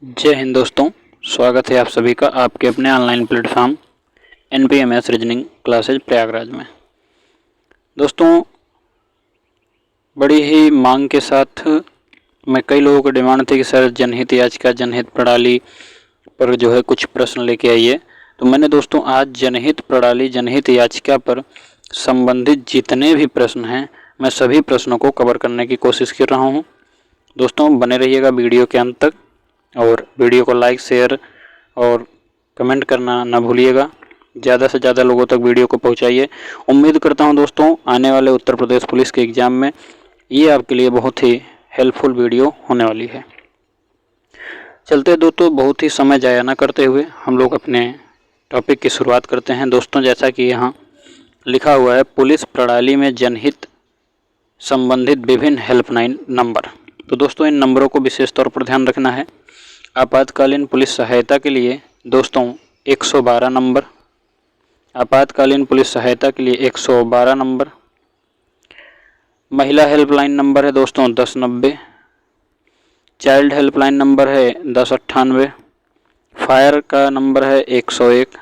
जय हिंद दोस्तों, स्वागत है आप सभी का आपके अपने online platform NPMS reasoning classes Prayagraj में। दोस्तों, बड़ी ही मांग के साथ मैं कई लोगों को डिमांड थी कि सर जनहित याचिका जनहित प्रणाली पर जो है कुछ प्रश्न लेके आइए। तो मैंने दोस्तों आज जनहित प्रणाली जनहित याचिका पर संबंधित जितने भी प्रश्न हैं मैं सभी प्रश्नों को कवर करने की कोशिश कर रहा हूँ। दोस्तों बने रहिएगा वीडियो के अंत तक और वीडियो को लाइक शेयर और कमेंट करना ना भूलिएगा। ज़्यादा से ज़्यादा लोगों तक वीडियो को पहुंचाइए। उम्मीद करता हूं दोस्तों आने वाले उत्तर प्रदेश पुलिस के एग्ज़ाम में ये आपके लिए बहुत ही हेल्पफुल वीडियो होने वाली है। चलते दोस्तों, बहुत ही समय ज़ाया ना करते हुए हम लोग अपने टॉपिक की शुरुआत करते हैं। दोस्तों जैसा कि यहाँ लिखा हुआ है, पुलिस प्रणाली में जनहित संबंधित विभिन्न हेल्पलाइन नंबर। तो दोस्तों इन नंबरों को विशेष तौर पर ध्यान रखना है। आपातकालीन पुलिस सहायता के लिए दोस्तों 112 नंबर, आपातकालीन पुलिस सहायता के लिए 112 नंबर। महिला हेल्पलाइन नंबर है दोस्तों 1090, चाइल्ड हेल्पलाइन नंबर है 1098, फायर का नंबर है 101,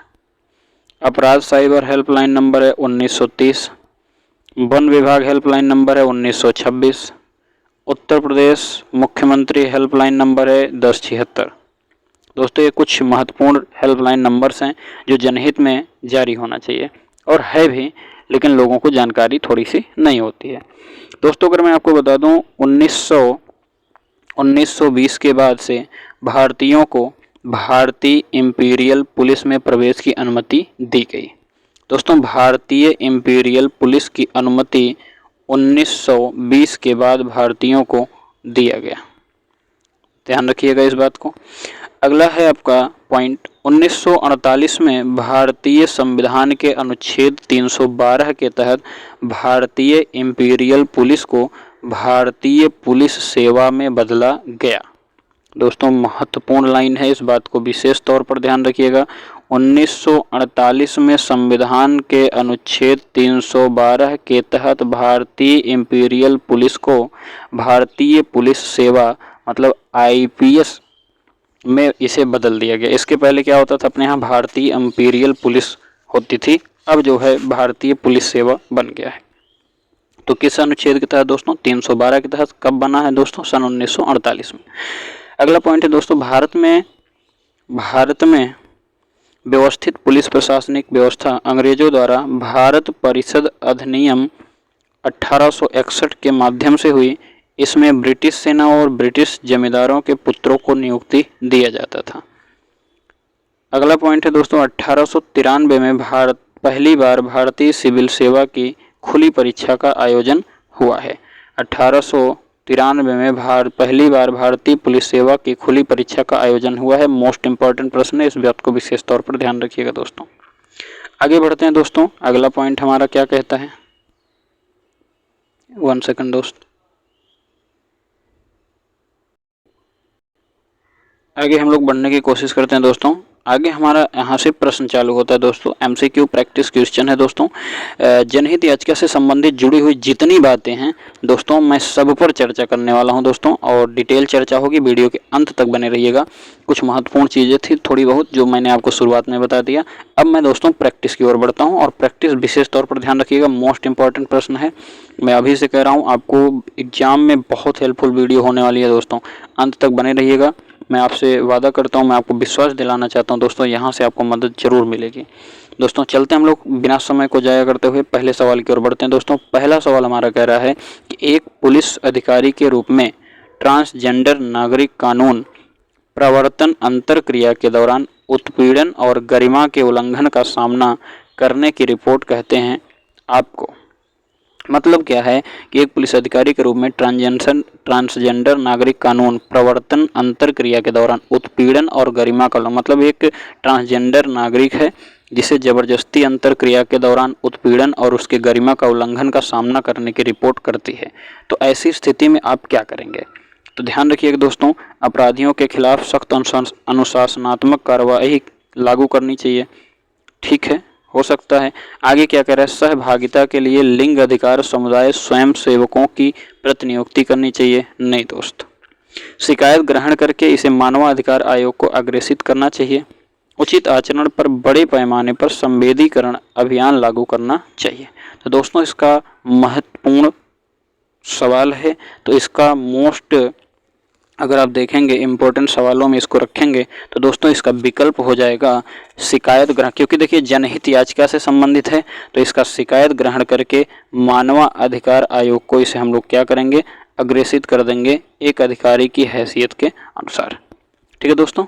अपराध साइबर हेल्पलाइन नंबर है 1930, वन विभाग हेल्पलाइन नंबर है 1926, उत्तर प्रदेश मुख्यमंत्री हेल्पलाइन नंबर है 1076। दोस्तों ये कुछ महत्वपूर्ण हेल्पलाइन नंबर्स हैं जो जनहित में जारी होना चाहिए और है भी, लेकिन लोगों को जानकारी थोड़ी सी नहीं होती है। दोस्तों अगर मैं आपको बता दूं 1920 के बाद से भारतीयों को भारतीय इंपीरियल पुलिस में प्रवेश की अनुमति दी गई। दोस्तों भारतीय इंपीरियल पुलिस की अनुमति 1920 के बाद भारतीयों को दिया गया, ध्यान रखिएगा इस बात को। अगला है आपका पॉइंट, 1948 में भारतीय संविधान के अनुच्छेद 312 के तहत भारतीय इंपीरियल पुलिस को भारतीय पुलिस सेवा में बदला गया। दोस्तों महत्वपूर्ण लाइन है, इस बात को विशेष तौर पर ध्यान रखिएगा। 1948 में संविधान के अनुच्छेद 312 के तहत भारतीय इंपीरियल पुलिस को भारतीय पुलिस सेवा मतलब IPS में इसे बदल दिया गया। इसके पहले क्या होता था, अपने यहाँ भारतीय इंपीरियल पुलिस होती थी, अब जो है भारतीय पुलिस सेवा बन गया है। तो किस अनुच्छेद के तहत दोस्तों, 312 के तहत। कब बना है दोस्तों, सन 1948 में। अगला पॉइंट है दोस्तों, भारत में व्यवस्थित पुलिस प्रशासनिक व्यवस्था अंग्रेजों द्वारा भारत परिषद अधिनियम 1861 के माध्यम से हुई। इसमें ब्रिटिश सेना और ब्रिटिश जमींदारों के पुत्रों को नियुक्ति दिया जाता था। अगला पॉइंट है दोस्तों, 1893 में पहली बार भारतीय सिविल सेवा की खुली परीक्षा का आयोजन हुआ है। 1893 में पहली बार भारतीय पुलिस सेवा की खुली परीक्षा का आयोजन हुआ है। मोस्ट इंपॉर्टेंट प्रश्न है, इस बात को विशेष तौर पर ध्यान रखिएगा दोस्तों। आगे बढ़ते हैं दोस्तों, अगला पॉइंट हमारा क्या कहता है, 1 सेकंड दोस्त। आगे हम लोग बढ़ने की कोशिश करते हैं दोस्तों। आगे हमारा यहाँ से प्रश्न चालू होता है दोस्तों, MCQ प्रैक्टिस क्वेश्चन है दोस्तों। जनहित याचिका से संबंधित जुड़ी हुई जितनी बातें हैं दोस्तों मैं सब पर चर्चा करने वाला हूं दोस्तों, और डिटेल चर्चा होगी, वीडियो के अंत तक बने रहिएगा। कुछ महत्वपूर्ण चीज़ें थी थोड़ी बहुत जो मैंने आपको शुरुआत में बता दिया। अब मैं दोस्तों प्रैक्टिस की ओर बढ़ता हूँ, और प्रैक्टिस विशेष तौर पर ध्यान रखिएगा, मोस्ट इंपॉर्टेंट प्रश्न है। मैं अभी से कह रहा हूँ आपको एग्जाम में बहुत हेल्पफुल वीडियो होने वाली है दोस्तों, अंत तक बने रहिएगा। मैं आपसे वादा करता हूं, मैं आपको विश्वास दिलाना चाहता हूं दोस्तों, यहाँ से आपको मदद जरूर मिलेगी। दोस्तों चलते हम लोग बिना समय को जाया करते हुए पहले सवाल की ओर बढ़ते हैं दोस्तों। पहला सवाल हमारा कह रहा है कि एक पुलिस अधिकारी के रूप में ट्रांसजेंडर नागरिक कानून प्रवर्तन अंतरक्रिया के दौरान उत्पीड़न और गरिमा के उल्लंघन का सामना करने की रिपोर्ट कहते हैं आपको। मतलब क्या है कि एक पुलिस अधिकारी के रूप में ट्रांसजेंडर नागरिक कानून प्रवर्तन अंतरक्रिया के दौरान उत्पीड़न और गरिमा का उल्लंघन, मतलब एक ट्रांसजेंडर नागरिक है जिसे जबरदस्ती अंतरक्रिया के दौरान उत्पीड़न और उसके गरिमा का उल्लंघन का सामना करने की रिपोर्ट करती है। तो ऐसी स्थिति में आप क्या करेंगे, तो ध्यान रखिएगा दोस्तों, अपराधियों के खिलाफ सख्त अनुशासनात्मक कार्रवाई लागू करनी चाहिए, ठीक है, हो सकता है। आगे क्या कह रहा है, सहभागिता के लिए लिंग अधिकार समुदाय स्वयं सेवकों की प्रतिनियुक्ति करनी चाहिए, नहीं दोस्त। शिकायत ग्रहण करके इसे मानवाधिकार आयोग को अग्रेसित करना चाहिए। उचित आचरण पर बड़े पैमाने पर संवेदीकरण अभियान लागू करना चाहिए। तो दोस्तों इसका महत्वपूर्ण सवाल है, तो इसका अगर आप देखेंगे इम्पोर्टेंट सवालों में इसको रखेंगे तो दोस्तों इसका विकल्प हो जाएगा शिकायत ग्रहण, क्योंकि देखिए जनहित याचिका से संबंधित है, तो इसका शिकायत ग्रहण करके मानवाधिकार आयोग को इसे हम लोग क्या करेंगे, अग्रेसित कर देंगे एक अधिकारी की हैसियत के अनुसार। ठीक है दोस्तों,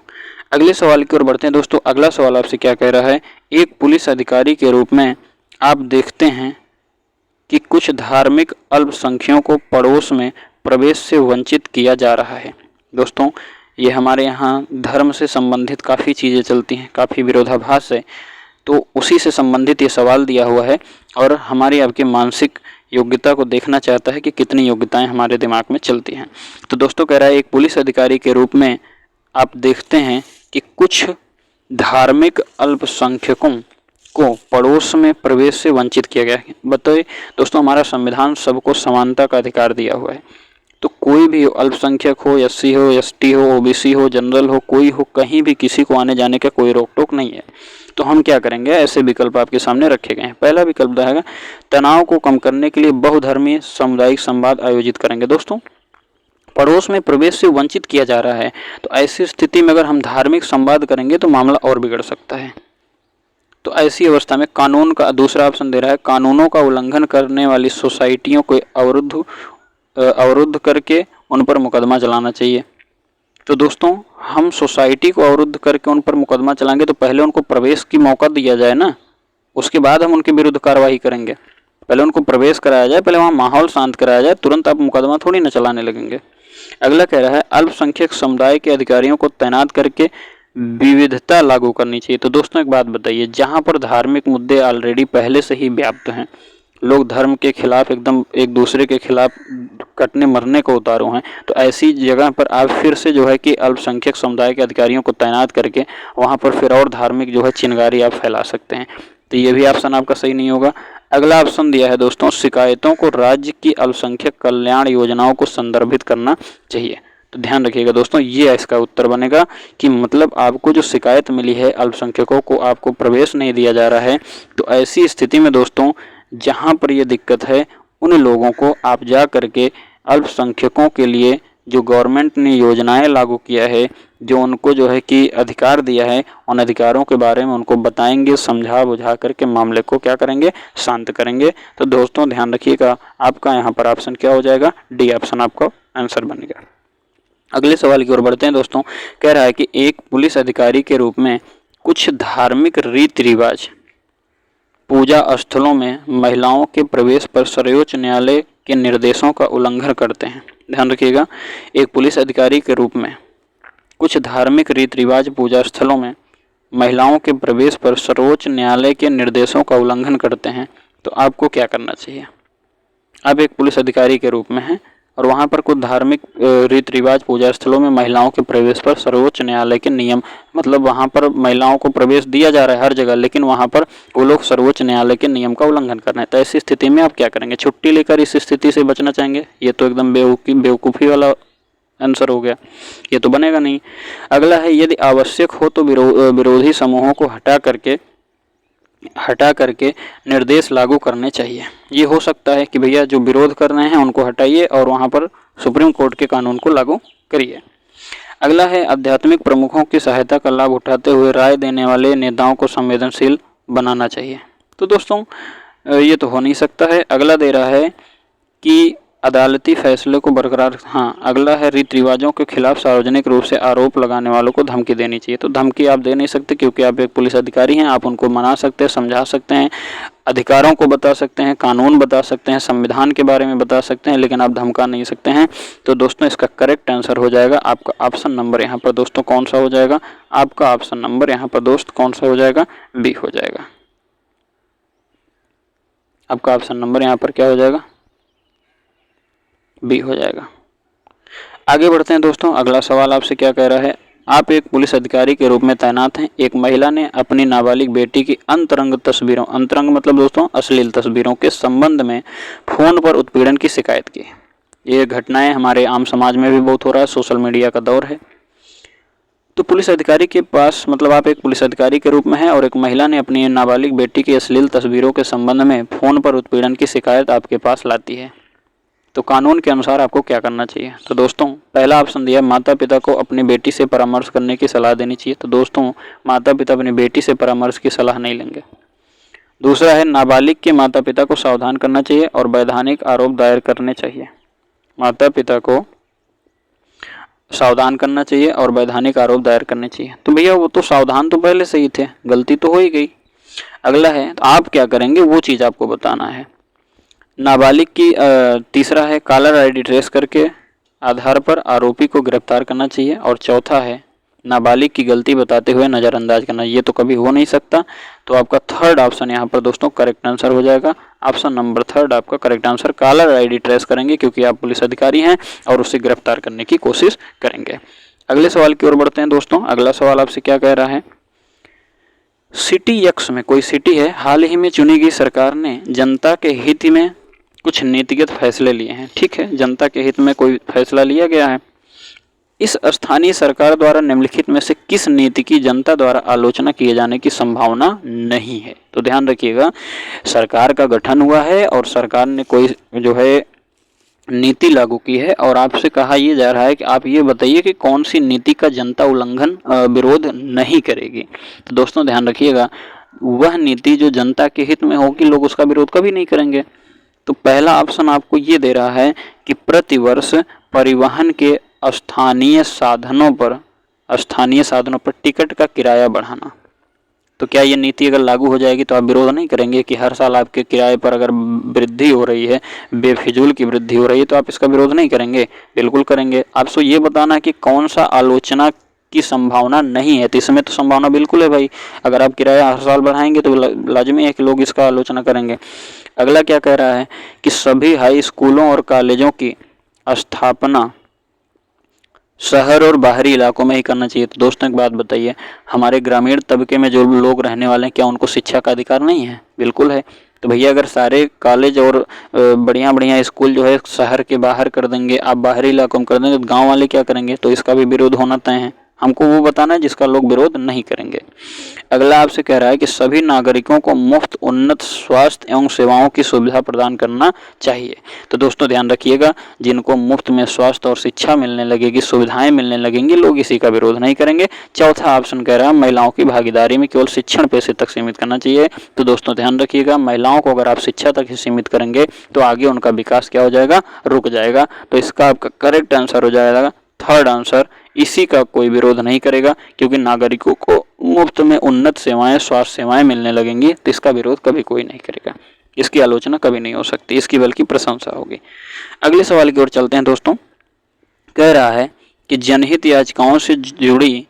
अगले सवाल की ओर बढ़ते हैं। दोस्तों अगला सवाल आपसे क्या कह रहा है, एक पुलिस अधिकारी के रूप में आप देखते हैं कि कुछ धार्मिक अल्पसंख्यकों को पड़ोस में प्रवेश से वंचित किया जा रहा है। दोस्तों ये हमारे यहाँ धर्म से संबंधित काफ़ी चीज़ें चलती हैं, काफ़ी विरोधाभास है, तो उसी से संबंधित ये सवाल दिया हुआ है और हमारी आपकी मानसिक योग्यता को देखना चाहता है कि कितनी योग्यताएं हमारे दिमाग में चलती हैं। तो दोस्तों कह रहा है एक पुलिस अधिकारी के रूप में आप देखते हैं कि कुछ धार्मिक अल्पसंख्यकों को पड़ोस में प्रवेश से वंचित किया गया है। बताइए दोस्तों, हमारा संविधान सबको समानता का अधिकार दिया हुआ है, तो कोई भी अल्पसंख्यक हो, एससी हो, एसटी हो, ओबीसी हो, जनरल हो, कोई हो, कहीं भी किसी को आने जाने का कोई रोक टोक नहीं है। तो हम क्या करेंगे, ऐसे विकल्प आपके सामने रखे गए हैं। पहला विकल्प रहेगा तनाव को कम करने के लिए बहुधर्मीय सामुदायिक संवाद आयोजित करेंगे। दोस्तों पड़ोस में प्रवेश से वंचित किया जा रहा है, तो ऐसी स्थिति में अगर हम धार्मिक संवाद करेंगे तो मामला और बिगड़ सकता है। तो ऐसी अवस्था में कानून का दूसरा ऑप्शन दे रहा है, कानूनों का उल्लंघन करने वाली सोसाइटियों को अवरुद्ध करके उन पर मुकदमा चलाना चाहिए। तो दोस्तों हम सोसाइटी को अवरुद्ध करके उन पर मुकदमा चलाएंगे तो पहले उनको प्रवेश की मौका दिया जाए ना, उसके बाद हम उनके विरुद्ध कार्रवाई करेंगे। पहले उनको प्रवेश कराया जाए, पहले वहाँ माहौल शांत कराया जाए, तुरंत आप मुकदमा थोड़ी न चलाने लगेंगे। अगला कह रहा है अल्पसंख्यक समुदाय के अधिकारियों को तैनात करके विविधता लागू करनी चाहिए। तो दोस्तों एक बात बताइए, जहाँ पर धार्मिक मुद्दे ऑलरेडी पहले से ही व्याप्त हैं, लोग धर्म के खिलाफ एकदम एक दूसरे के खिलाफ कटने मरने को उतारू हैं, तो ऐसी जगह पर आप फिर से जो है कि अल्पसंख्यक समुदाय के अधिकारियों को तैनात करके वहाँ पर फिर और धार्मिक जो है चिनगारी आप फैला सकते हैं। तो ये भी ऑप्शन आपका सही नहीं होगा। अगला ऑप्शन दिया है दोस्तों, शिकायतों को राज्य की अल्पसंख्यक कल्याण योजनाओं को संदर्भित करना चाहिए। तो ध्यान रखिएगा दोस्तों, ये इसका उत्तर बनेगा कि मतलब आपको जो शिकायत मिली है अल्पसंख्यकों को आपको प्रवेश नहीं दिया जा रहा है, तो ऐसी स्थिति में दोस्तों जहाँ पर ये दिक्कत है उन लोगों को आप जा करके अल्पसंख्यकों के लिए जो गवर्नमेंट ने योजनाएं लागू किया है, जो उनको जो है कि अधिकार दिया है, उन अधिकारों के बारे में उनको बताएंगे, समझा बुझा करके मामले को क्या करेंगे, शांत करेंगे। तो दोस्तों ध्यान रखिएगा, आपका यहाँ पर ऑप्शन क्या हो जाएगा, डी ऑप्शन आपका आंसर बनेगा। अगले सवाल की ओर बढ़ते हैं दोस्तों। कह रहा है कि एक पुलिस अधिकारी के रूप में कुछ धार्मिक रीति रिवाज पूजा स्थलों में महिलाओं के प्रवेश पर सर्वोच्च न्यायालय के निर्देशों का उल्लंघन करते हैं। ध्यान रखिएगा, एक पुलिस अधिकारी के रूप में कुछ धार्मिक रीति रिवाज पूजा स्थलों में महिलाओं के प्रवेश पर सर्वोच्च न्यायालय के निर्देशों का उल्लंघन करते हैं, तो आपको क्या करना चाहिए। आप एक पुलिस अधिकारी के रूप में हैं और वहाँ पर कुछ धार्मिक रीति रिवाज पूजा स्थलों में महिलाओं के प्रवेश पर सर्वोच्च न्यायालय के नियम, मतलब वहाँ पर महिलाओं को प्रवेश दिया जा रहा है हर जगह, लेकिन वहाँ पर वो लोग सर्वोच्च न्यायालय के नियम का उल्लंघन कर रहे हैं। तो ऐसी स्थिति में आप क्या करेंगे, छुट्टी लेकर इस स्थिति से बचना चाहेंगे। ये तो एकदम बेवकूफ़ी वाला आंसर हो गया, ये तो बनेगा नहीं। अगला है, यदि आवश्यक हो तो विरोधी समूहों को हटा करके निर्देश लागू करने चाहिए। ये हो सकता है कि भैया जो विरोध कर रहे हैं उनको हटाइए और वहाँ पर सुप्रीम कोर्ट के कानून को लागू करिए। अगला है, आध्यात्मिक प्रमुखों की सहायता का लाभ उठाते हुए राय देने वाले नेताओं को संवेदनशील बनाना चाहिए। तो दोस्तों ये तो हो नहीं सकता है। अगला दे रहा है कि अदालती फैसले को बरकरार, हाँ अगला है, रीति रिवाजों के खिलाफ सार्वजनिक रूप से आरोप लगाने वालों को धमकी देनी चाहिए। तो धमकी आप दे नहीं सकते क्योंकि आप एक पुलिस अधिकारी हैं, आप उनको मना सकते हैं, समझा सकते हैं, अधिकारों को बता सकते हैं, कानून बता सकते हैं, संविधान के बारे में बता सकते हैं, लेकिन आप धमका नहीं सकते हैं। तो दोस्तों इसका करेक्ट आंसर हो जाएगा आपका ऑप्शन नंबर यहाँ पर दोस्तों कौन सा हो जाएगा, आपका ऑप्शन नंबर यहाँ पर दोस्त कौन सा हो जाएगा, बी हो जाएगा। आपका ऑप्शन नंबर यहाँ पर क्या हो जाएगा, बी हो जाएगा। आगे बढ़ते हैं दोस्तों। अगला सवाल आपसे क्या कह रहा है, आप एक पुलिस अधिकारी के रूप में तैनात हैं। एक महिला ने अपनी नाबालिग बेटी की अंतरंग तस्वीरों, अंतरंग मतलब दोस्तों अश्लील तस्वीरों के संबंध में फोन पर उत्पीड़न की शिकायत की। ये घटनाएं हमारे आम समाज में भी बहुत हो रहा है, सोशल मीडिया का दौर है। तो पुलिस अधिकारी के पास, मतलब आप एक पुलिस अधिकारी के रूप में हैं और एक महिला ने अपनी नाबालिग बेटी की अश्लील तस्वीरों के संबंध में फ़ोन पर उत्पीड़न की शिकायत आपके पास लाती है, तो कानून के अनुसार आपको क्या करना चाहिए। तो दोस्तों पहला ऑप्शन दिया, माता पिता को अपनी बेटी से परामर्श करने की सलाह देनी चाहिए। तो दोस्तों माता पिता अपनी बेटी से परामर्श की सलाह नहीं लेंगे। दूसरा है, नाबालिग के माता पिता को सावधान करना चाहिए और वैधानिक आरोप दायर करने चाहिए। माता पिता को सावधान करना चाहिए और वैधानिक आरोप दायर करने चाहिए। तो भैया वो तो सावधान तो पहले से ही थे, गलती तो हो ही गई। अगला है, तो आप क्या करेंगे वो चीज़ आपको बताना है। नाबालिग की तीसरा है, कॉलर आईडी ट्रेस करके आधार पर आरोपी को गिरफ्तार करना चाहिए। और चौथा है, नाबालिग की गलती बताते हुए नज़रअंदाज करना। ये तो कभी हो नहीं सकता। तो आपका थर्ड ऑप्शन यहाँ पर दोस्तों करेक्ट आंसर हो जाएगा। ऑप्शन नंबर थर्ड आपका correct answer, caller ID trace करेंगे क्योंकि आप पुलिस अधिकारी हैं और उसे गिरफ्तार करने की कोशिश करेंगे। अगले सवाल की ओर बढ़ते हैं दोस्तों। अगला सवाल आपसे क्या कह रहा है, सिटी एक्स में कोई सिटी है, हाल ही में चुनी गई सरकार ने जनता के हित में कुछ नीतिगत फैसले लिए हैं। ठीक है, जनता के हित में कोई फैसला लिया गया है। इस स्थानीय सरकार द्वारा निम्नलिखित में से किस नीति की जनता द्वारा आलोचना किए जाने की संभावना नहीं है। तो ध्यान रखिएगा, सरकार का गठन हुआ है और सरकार ने कोई जो है नीति लागू की है और आपसे कहा यह जा रहा है कि आप ये बताइए कि कौन सी नीति का जनता उल्लंघन विरोध नहीं करेगी। तो दोस्तों ध्यान रखिएगा, वह नीति जो जनता के हित में होगी लोग उसका विरोध कभी नहीं करेंगे। तो पहला ऑप्शन आपको ये दे रहा है कि प्रतिवर्ष परिवहन के स्थानीय साधनों पर टिकट का किराया बढ़ाना। तो क्या ये नीति अगर लागू हो जाएगी तो आप विरोध नहीं करेंगे कि हर साल आपके किराए पर अगर वृद्धि हो रही है, बेफिजूल की वृद्धि हो रही है, तो आप इसका विरोध नहीं करेंगे? बिल्कुल करेंगे। आपसे ये बताना है कि कौन सा आलोचना की संभावना नहीं है। तो इसमें तो संभावना बिल्कुल है भाई, अगर आप किराया हर साल बढ़ाएंगे तो लाजमी है कि लोग इसका आलोचना करेंगे। अगला क्या कह रहा है कि सभी हाई स्कूलों और कॉलेजों की स्थापना शहर और बाहरी इलाकों में ही करना चाहिए। तो दोस्तों एक बात बताइए, हमारे ग्रामीण तबके में जो लोग रहने वाले हैं क्या उनको शिक्षा का अधिकार नहीं है? बिल्कुल है। तो भैया अगर सारे कॉलेज और बढ़िया बढ़िया स्कूल जो है शहर के बाहर कर देंगे, आप बाहरी इलाकों में कर देंगे, तो गाँव वाले क्या करेंगे? तो इसका भी विरोध होना तय है। हमको वो बताना है जिसका लोग विरोध नहीं करेंगे। अगला आपसे कह रहा है कि सभी नागरिकों को मुफ्त उन्नत स्वास्थ्य एवं सेवाओं की सुविधा प्रदान करना चाहिए। तो दोस्तों ध्यान रखिएगा, जिनको मुफ्त में स्वास्थ्य और शिक्षा मिलने लगेगी, सुविधाएं मिलने लगेंगी, लोग इसी का विरोध नहीं करेंगे। चौथा ऑप्शन कह रहा है महिलाओं की भागीदारी में केवल शिक्षण पेशे तक सीमित करना चाहिए। तो दोस्तों ध्यान रखिएगा, महिलाओं को अगर आप शिक्षा तक ही सीमित करेंगे तो आगे उनका विकास क्या हो जाएगा? रुक जाएगा। तो इसका आपका करेक्ट आंसर हो जाएगा थर्ड आंसर, इसी का कोई विरोध नहीं करेगा क्योंकि नागरिकों को मुफ्त में उन्नत सेवाएं, स्वास्थ्य सेवाएं मिलने लगेंगी, तो इसका विरोध कभी कोई नहीं करेगा, इसकी आलोचना कभी नहीं हो सकती, इसकी बल्कि प्रशंसा होगी। अगले सवाल की ओर चलते हैं दोस्तों। कह रहा है कि जनहित याचिकाओं से जुड़ी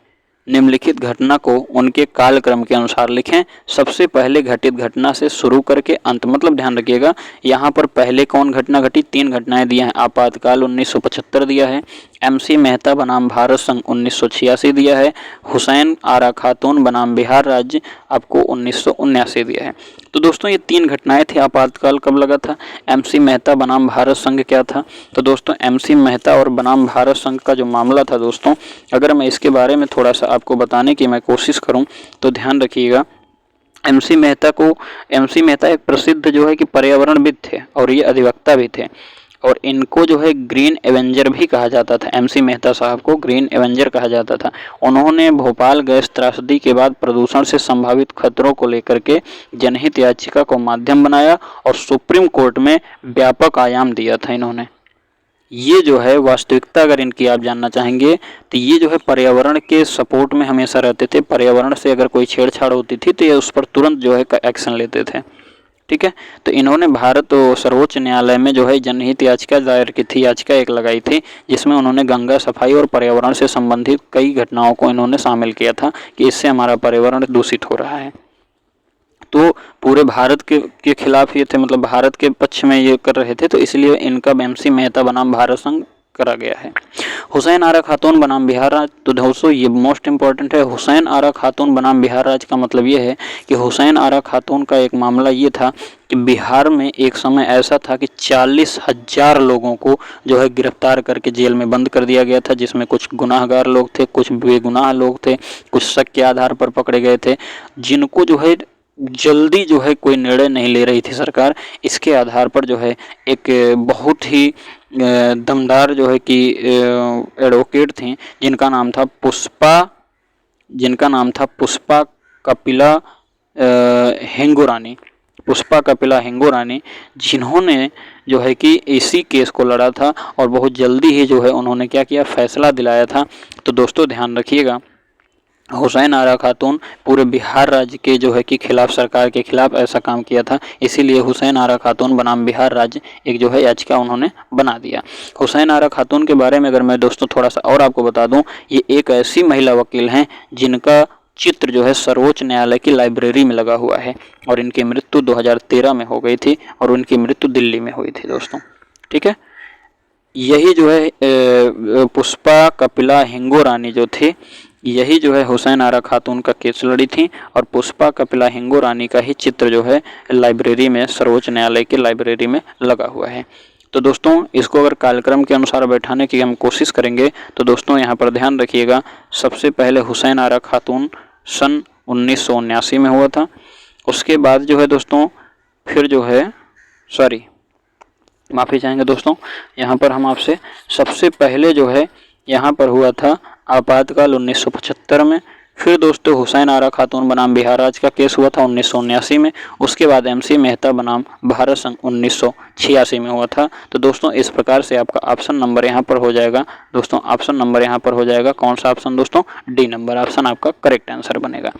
निम्नलिखित घटना को उनके कालक्रम के अनुसार लिखें। सबसे पहले घटित घटना से शुरू करके अंत, मतलब ध्यान रखिएगा यहाँ पर पहले कौन घटना घटी? 3 घटनाएं दिया है। आपातकाल 1975 दिया है, MC मेहता बनाम भारत संघ 1986 दिया है, हुसैन आरा खातून बनाम बिहार राज्य आपको 1979 दिया है। तो दोस्तों ये 3 घटनाएं थी। आपातकाल कब लगा था? MC मेहता बनाम भारत संघ क्या था? तो दोस्तों MC मेहता और बनाम भारत संघ का जो मामला था दोस्तों, अगर मैं इसके बारे में थोड़ा सा आपको बताने की मैं कोशिश करूं तो ध्यान रखिएगा, MC मेहता एक प्रसिद्ध जो है कि पर्यावरणविद थे और ये अधिवक्ता भी थे और इनको जो है ग्रीन एवेंजर भी कहा जाता था। MC मेहता साहब को ग्रीन एवेंजर कहा जाता था। उन्होंने भोपाल गैस त्रासदी के बाद प्रदूषण से संभावित खतरों को लेकर के जनहित याचिका को माध्यम बनाया और सुप्रीम कोर्ट में व्यापक आयाम दिया था इन्होंने। ये जो है वास्तविकता अगर इनकी आप जानना चाहेंगे तो ये जो है पर्यावरण के सपोर्ट में हमेशा रहते थे। पर्यावरण से अगर कोई छेड़छाड़ होती थी तो ये उस पर तुरंत जो है एक्शन लेते थे। ठीक है, तो इन्होंने भारत सर्वोच्च न्यायालय में जो है जनहित याचिका दायर की थी, याचिका एक लगाई थी जिसमें उन्होंने गंगा सफाई और पर्यावरण से संबंधित कई घटनाओं को इन्होंने शामिल किया था कि इससे हमारा पर्यावरण दूषित हो रहा है। तो पूरे भारत के खिलाफ ये थे, मतलब भारत के पक्ष में ये कर रहे थे, तो इसलिए इनका MC मेहता बनाम भारत संघ करा गया है। हुसैन आरा खातून बनाम बिहार राज्य, तो दोस्तों ये मोस्ट इम्पॉर्टेंट है। हुसैन आरा खातून बनाम बिहार राज्य का मतलब ये है कि हुसैन आरा खातून का एक मामला ये था कि बिहार में एक समय ऐसा था कि 40,000 लोगों को जो है गिरफ्तार करके जेल में बंद कर दिया गया था, जिसमें कुछ गुनाहगार लोग थे, कुछ बेगुनाह लोग थे, कुछ शक के आधार पर पकड़े गए थे, जिनको जो है जल्दी जो है कोई निर्णय नहीं ले रही थी सरकार। इसके आधार पर जो है एक बहुत ही दमदार जो है कि एडवोकेट थी जिनका नाम था पुष्पा कपिला हिंगोरानी, जिन्होंने जो है कि इसी केस को लड़ा था और बहुत जल्दी ही जो है उन्होंने क्या किया, फैसला दिलाया था। तो दोस्तों ध्यान रखिएगा, हुसैन आरा खातून पूरे बिहार राज्य के जो है कि खिलाफ, सरकार के खिलाफ ऐसा काम किया था, इसीलिए हुसैन आरा खातून बनाम बिहार राज्य एक जो है याचिका उन्होंने बना दिया। हुसैन आरा खातून के बारे में अगर मैं दोस्तों थोड़ा सा और आपको बता दूं, ये एक ऐसी महिला वकील हैं जिनका चित्र जो है सर्वोच्च न्यायालय की लाइब्रेरी में लगा हुआ है और इनकी मृत्यु 2013 में हो गई थी और उनकी मृत्यु दिल्ली में हुई थी दोस्तों। ठीक है, यही जो है पुष्पा कपिला हिंगोरानी जो थी, यही जो है हुसैन आरा खातून का केस लड़ी थी और पुष्पा कपिला हिंगोरानी का ही चित्र जो है लाइब्रेरी में, सर्वोच्च न्यायालय की लाइब्रेरी में लगा हुआ है। तो दोस्तों इसको अगर कार्यक्रम के अनुसार बैठाने की हम कोशिश करेंगे तो दोस्तों यहाँ पर ध्यान रखिएगा, सबसे पहले हुसैन आरा खातून सन 1979 में हुआ था। उसके बाद जो है दोस्तों फिर जो है माफ़ी चाहेंगे दोस्तों, यहाँ पर हम आपसे सबसे पहले जो है यहाँ पर हुआ था आपातकाल 1975 में। फिर दोस्तों हुसैन आरा खातून बनाम बिहार राज्य का केस हुआ था 1979 में। उसके बाद MC मेहता बनाम भारत संघ 1986 में हुआ था। तो दोस्तों इस प्रकार से आपका ऑप्शन नंबर यहाँ पर हो जाएगा दोस्तों, ऑप्शन नंबर यहाँ पर हो जाएगा कौन सा ऑप्शन दोस्तों, डी नंबर ऑप्शन आपका करेक्ट आंसर बनेगा।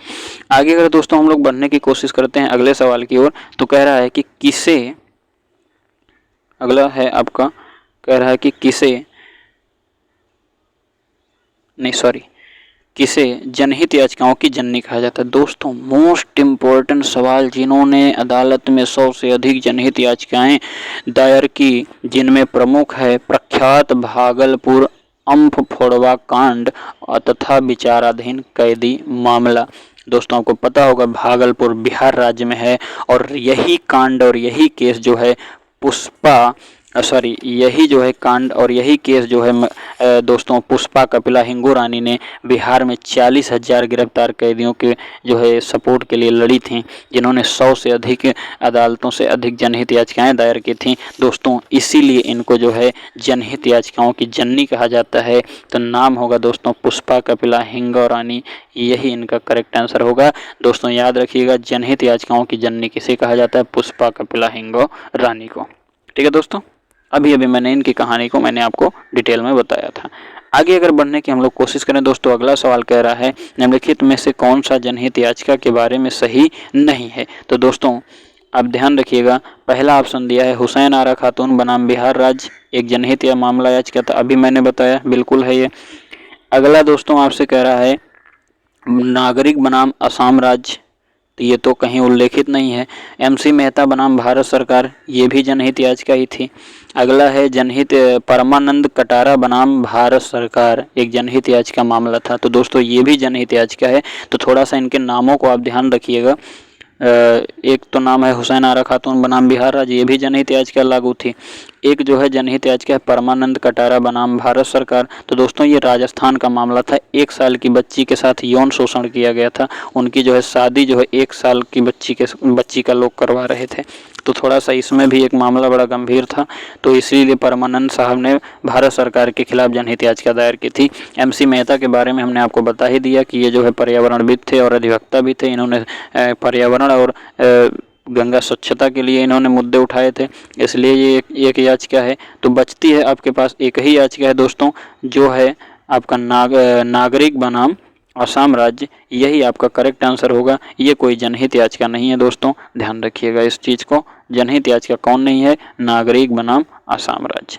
आगे अगर दोस्तों हम लोग बढ़ने की कोशिश करते हैं अगले सवाल की ओर, तो कह रहा है कि अगला है आपका, कह रहा है कि किसे जनहित याचिकाओं की जननी कहा जाता है। दोस्तों मोस्ट इम्पोर्टेंट सवाल, जिन्होंने अदालत में 100 से अधिक जनहित याचिकाएं दायर की, जिनमें प्रमुख है प्रख्यात भागलपुर अम्फ फोड़वा कांड तथा विचाराधीन कैदी मामला। दोस्तों आपको पता होगा भागलपुर बिहार राज्य में है और यही कांड और यही केस जो है यही जो है कांड और यही केस जो है दोस्तों पुष्पा कपिला हिंगोरानी ने बिहार में 40,000 गिरफ्तार कैदियों के जो है सपोर्ट के लिए लड़ी थी, जिन्होंने 100 से अधिक अदालतों से अधिक जनहित याचिकाएं दायर की थी दोस्तों। इसीलिए इनको जो है जनहित याचिकाओं की जननी कहा जाता है। तो नाम होगा दोस्तों पुष्पा कपिला हिंगोरानी, यही इनका करेक्ट आंसर होगा। दोस्तों याद रखिएगा, जनहित याचिकाओं की जननी किसे कहा जाता है, पुष्पा कपिला हिंगोरानी को। ठीक है दोस्तों, अभी मैंने इनकी कहानी को मैंने आपको डिटेल में बताया था। आगे अगर बढ़ने की हम लोग कोशिश करें दोस्तों, अगला सवाल कह रहा है निम्नलिखित में से कौन सा जनहित याचिका के बारे में सही नहीं है। तो दोस्तों आप ध्यान रखिएगा, पहला ऑप्शन दिया है हुसैन आरा खातून बनाम बिहार राज्य एक जनहित या मामला याचिका था, अभी मैंने बताया बिल्कुल है ये। अगला दोस्तों आपसे कह रहा है नागरिक बनाम असम राज्य, तो ये तो कहीं उल्लेखित नहीं है। MC मेहता बनाम भारत सरकार, ये भी जनहित याचिका ही थी। अगला है जनहित परमानंद कटारा बनाम भारत सरकार, एक जनहित याचिका मामला था। तो दोस्तों ये भी जनहित याचिका है। तो थोड़ा सा इनके नामों को आप ध्यान रखिएगा, एक तो नाम है हुसैन आरा खातून बनाम बिहार राज्य, ये भी जनहित याचिका लागू थी। एक जो है जनहित याचिका है परमानंद कटारा बनाम भारत सरकार। तो दोस्तों ये राजस्थान का मामला था, 1 साल की बच्ची के साथ यौन शोषण किया गया था। उनकी जो है शादी जो है 1 साल की बच्ची का लोग करवा रहे थे। तो थोड़ा सा इसमें भी एक मामला बड़ा गंभीर था, तो इसीलिए परमानंद साहब ने भारत सरकार के खिलाफ जनहित याचिका दायर की थी। MC मेहता के बारे में हमने आपको बता ही दिया कि ये जो है पर्यावरणविद थे और अधिवक्ता भी थे। इन्होंने पर्यावरण और गंगा स्वच्छता के लिए इन्होंने मुद्दे उठाए थे, इसलिए ये एक याचिका है। तो बचती है आपके पास एक ही याचिका है दोस्तों, जो है आपका नागरिक बनाम असम राज्य, यही आपका करेक्ट आंसर होगा। ये कोई जनहित याचिका नहीं है दोस्तों, ध्यान रखिएगा इस चीज़ को। जनहित याचिका कौन नहीं है, नागरिक बनाम असम राज्य।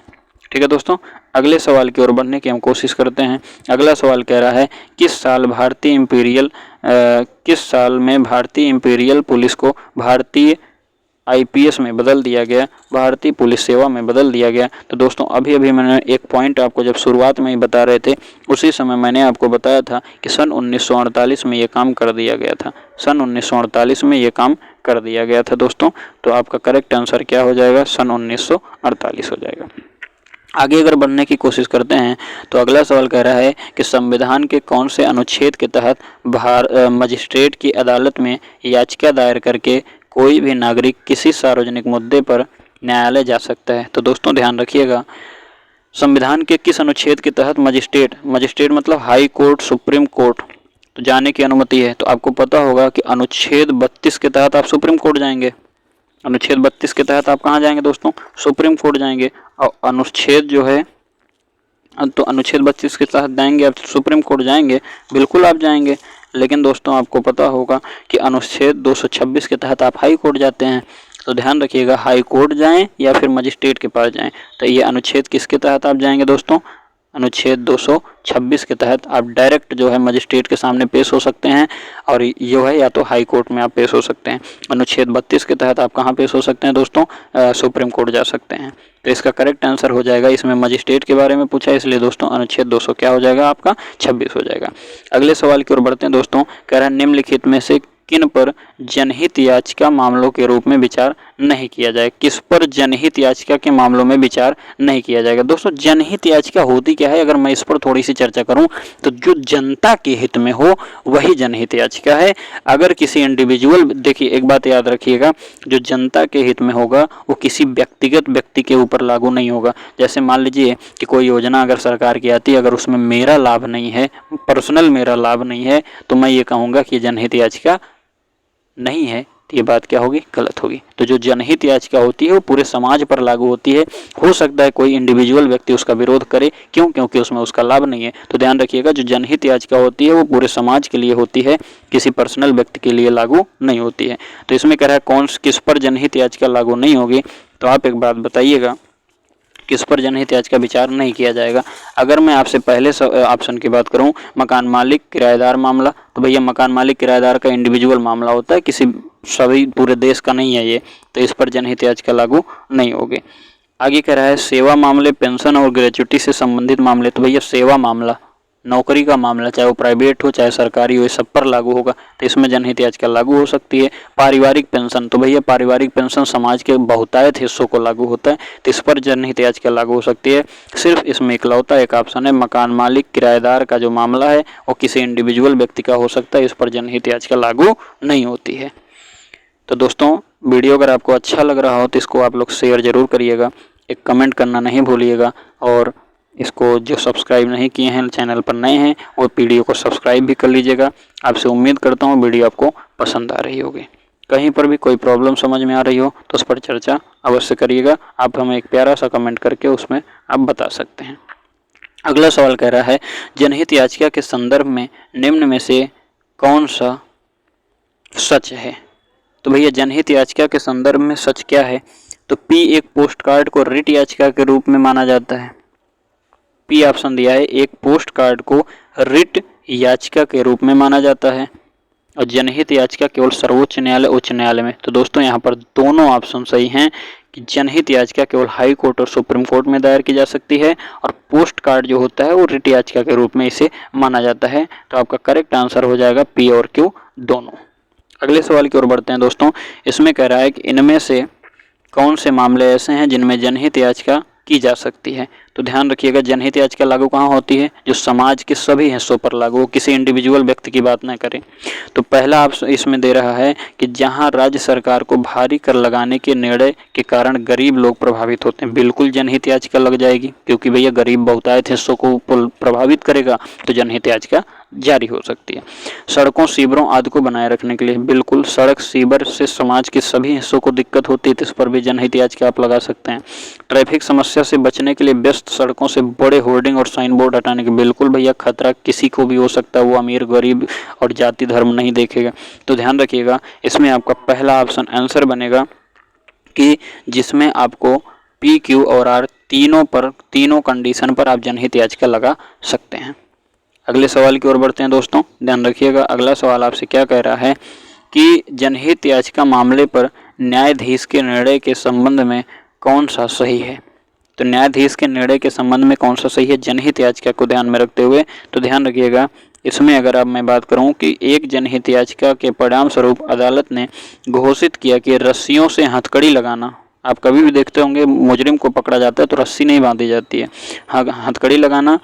ठीक है दोस्तों, अगले सवाल की ओर बढ़ने की हम कोशिश करते हैं। अगला सवाल कह रहा है किस साल में भारतीय इंपीरियल पुलिस को भारतीय IPS में बदल दिया गया, भारतीय पुलिस सेवा में बदल दिया गया। तो दोस्तों अभी अभी मैंने एक पॉइंट आपको जब शुरुआत में ही बता रहे थे, उसी समय मैंने आपको बताया था कि सन 1948 में ये काम कर दिया गया था। सन 1948 में ये काम कर दिया गया था दोस्तों। तो आपका करेक्ट आंसर क्या हो जाएगा? सन 1948 हो जाएगा। आगे अगर बढ़ने की कोशिश करते हैं तो अगला सवाल कह रहा है कि संविधान के कौन से अनुच्छेद के तहत मजिस्ट्रेट की अदालत में याचिका दायर करके कोई भी नागरिक किसी सार्वजनिक मुद्दे पर न्यायालय जा सकता है। तो दोस्तों ध्यान रखिएगा, संविधान के किस अनुच्छेद के तहत मजिस्ट्रेट मतलब हाई कोर्ट, सुप्रीम कोर्ट तो जाने की अनुमति है। तो आपको पता होगा कि अनुच्छेद 32 के तहत आप सुप्रीम कोर्ट जाएंगे। अनुच्छेद 32 के तहत आप कहाँ जाएंगे दोस्तों? सुप्रीम कोर्ट जाएंगे। और अनुच्छेद जो है तो अनुच्छेद 32 के तहत जाएंगे आप सुप्रीम कोर्ट जाएंगे, बिल्कुल आप जाएंगे। लेकिन दोस्तों आपको पता होगा कि अनुच्छेद 226 के तहत आप हाई कोर्ट जाते हैं। तो ध्यान रखिएगा, हाई कोर्ट जाएं या फिर मजिस्ट्रेट के पास जाएं। तो ये अनुच्छेद किसके तहत आप जाएंगे दोस्तों? अनुच्छेद 226 के तहत आप डायरेक्ट जो है मजिस्ट्रेट के सामने पेश हो सकते हैं, और जो है या तो हाई कोर्ट में आप पेश हो सकते हैं। अनुच्छेद 32 के तहत आप कहाँ पेश हो सकते हैं दोस्तों? सुप्रीम कोर्ट जा सकते हैं। तो इसका करेक्ट आंसर हो जाएगा, इसमें मजिस्ट्रेट के बारे में पूछा है इसलिए दोस्तों अनुच्छेद 200 क्या हो जाएगा आपका? 26 हो जाएगा। अगले सवाल की ओर बढ़ते हैं दोस्तों। कह रहा है निम्नलिखित में से किन पर जनहित याचिका मामलों के रूप में विचार नहीं किया जाए? किस पर जनहित याचिका के मामलों में विचार नहीं किया जाएगा? दोस्तों जनहित याचिका होती क्या है, अगर मैं इस पर थोड़ी सी चर्चा करूं तो जो जनता के हित में हो वही जनहित याचिका है। अगर किसी इंडिविजुअल, देखिए एक बात याद रखिएगा, जो जनता के हित में होगा वो किसी व्यक्तिगत व्यक्ति के ऊपर लागू नहीं होगा। जैसे मान लीजिए कि कोई योजना अगर सरकार की आती है, अगर उसमें मेरा लाभ नहीं है, पर्सनल मेरा लाभ नहीं है, तो मैं ये कहूँगा कि जनहित याचिका नहीं है, तो ये बात क्या होगी? गलत होगी। तो जो जनहित याचिका होती है वो पूरे समाज पर लागू होती है। हो सकता है कोई इंडिविजुअल व्यक्ति उसका विरोध करे, क्यों? क्योंकि उसमें उसका लाभ नहीं है। तो ध्यान रखिएगा, जो जनहित याचिका होती है वो पूरे समाज के लिए होती है, किसी पर्सनल व्यक्ति के लिए लागू नहीं होती है। तो इसमें कह रहा है किस पर जनहित याचिका लागू नहीं होगी? तो आप एक बात बताइएगा, किस पर जनहित याचिका विचार नहीं किया जाएगा? अगर मैं आपसे पहले ऑप्शन की बात करूं, मकान मालिक किराएदार मामला, तो भैया मकान मालिक किराएदार का इंडिविजुअल मामला होता है, किसी सभी पूरे देश का नहीं है ये, तो इस पर जनहित याचिका लागू नहीं होगी। आगे कह रहा है सेवा मामले, पेंशन और ग्रेच्युटी से संबंधित मामले, तो भैया सेवा मामला, नौकरी का मामला, चाहे वो प्राइवेट हो चाहे सरकारी हो, ये सब पर लागू होगा, तो इसमें जनहित याचिका लागू हो सकती है। पारिवारिक पेंशन, तो भैया पारिवारिक पेंशन समाज के बहुतायत हिस्सों को लागू होता है, तो इस पर जनहित याचिका लागू हो सकती है। सिर्फ इसमें इकलौता एक ऑप्शन है, मकान मालिक किराएदार का जो मामला है वो किसी इंडिविजुअल व्यक्ति का हो सकता है, इस पर जनहित याचिका लागू नहीं होती है। तो दोस्तों वीडियो अगर आपको अच्छा लग रहा हो तो इसको आप लोग शेयर जरूर करिएगा, एक कमेंट करना नहीं भूलिएगा, और इसको जो सब्सक्राइब नहीं किए हैं, चैनल पर नए हैं, वो वीडियो को सब्सक्राइब भी कर लीजिएगा। आपसे उम्मीद करता हूँ वीडियो आपको पसंद आ रही होगी। कहीं पर भी कोई प्रॉब्लम समझ में आ रही हो तो उस पर चर्चा अवश्य करिएगा। आप हमें एक प्यारा सा कमेंट करके उसमें आप बता सकते हैं। अगला सवाल कह रहा है जनहित याचिका के संदर्भ में निम्न में से कौन सा सच है? तो भैया जनहित याचिका के संदर्भ में सच क्या है? तो पी, एक पोस्ट कार्ड को रिट याचिका के रूप में माना जाता है। पी ऑप्शन दिया है, एक पोस्ट कार्ड को रिट याचिका के रूप में माना जाता है, और जनहित याचिका केवल सर्वोच्च न्यायालय, उच्च न्यायालय में। तो दोस्तों यहाँ पर दोनों ऑप्शन सही हैं कि जनहित याचिका केवल हाई कोर्ट और सुप्रीम कोर्ट में दायर की जा सकती है, और पोस्ट कार्ड जो होता है वो रिट याचिका के रूप में इसे माना जाता है। तो आपका करेक्ट आंसर हो जाएगा पी और क्यू दोनों। अगले सवाल की ओर बढ़ते हैं दोस्तों। इसमें कह रहा है कि इनमें से कौन से मामले ऐसे हैं जिनमें जनहित याचिका की जा सकती है? तो ध्यान रखिएगा, जनहित याचिका लागू कहाँ होती है? जो समाज के सभी हिस्सों पर लागू हो, किसी इंडिविजुअल व्यक्ति की बात न करें। तो पहला आप इसमें दे रहा है कि जहां राज्य सरकार को भारी कर लगाने के निर्णय के कारण गरीब लोग प्रभावित होते हैं, बिल्कुल जनहित याचिका लग जाएगी, क्योंकि भैया गरीब बहुतायत हिस्सों को प्रभावित करेगा, तो जनहित याचिका जारी हो सकती है। सड़कों, सीवरों आदि को बनाए रखने के लिए, बिल्कुल सड़क सीवर से समाज के सभी हिस्सों को दिक्कत होती है, तो इस पर भी जनहित याचिका आप लगा सकते हैं। ट्रैफिक समस्या से बचने के लिए व्यस्त सड़कों से बड़े होर्डिंग और साइन बोर्ड हटाने के, बिल्कुल भैया खतरा किसी को भी हो सकता है, वो अमीर गरीब और जाति धर्म नहीं देखेगा। तो ध्यान रखिएगा, इसमें आपका पहला ऑप्शन आंसर बनेगा कि जिसमें आपको पी, क्यू और आर तीनों कंडीशन पर आप जनहित याचिका लगा सकते हैं। अगले सवाल की ओर बढ़ते हैं दोस्तों। ध्यान रखिएगा, अगला सवाल आपसे क्या कह रहा है कि जनहित याचिका मामले पर न्यायाधीश के निर्णय के संबंध में कौन सा सही है? तो न्यायाधीश के निर्णय के संबंध में कौन सा सही है जनहित याचिका को ध्यान में रखते हुए? तो ध्यान रखिएगा, इसमें अगर अब मैं बात करूं कि एक जनहित याचिका के परिणाम स्वरूप अदालत ने घोषित किया कि रस्सियों से हथकड़ी लगाना, आप कभी भी देखते होंगे मुजरिम को पकड़ा जाता है तो रस्सी नहीं बांधी जाती है, हथकड़ी लगाना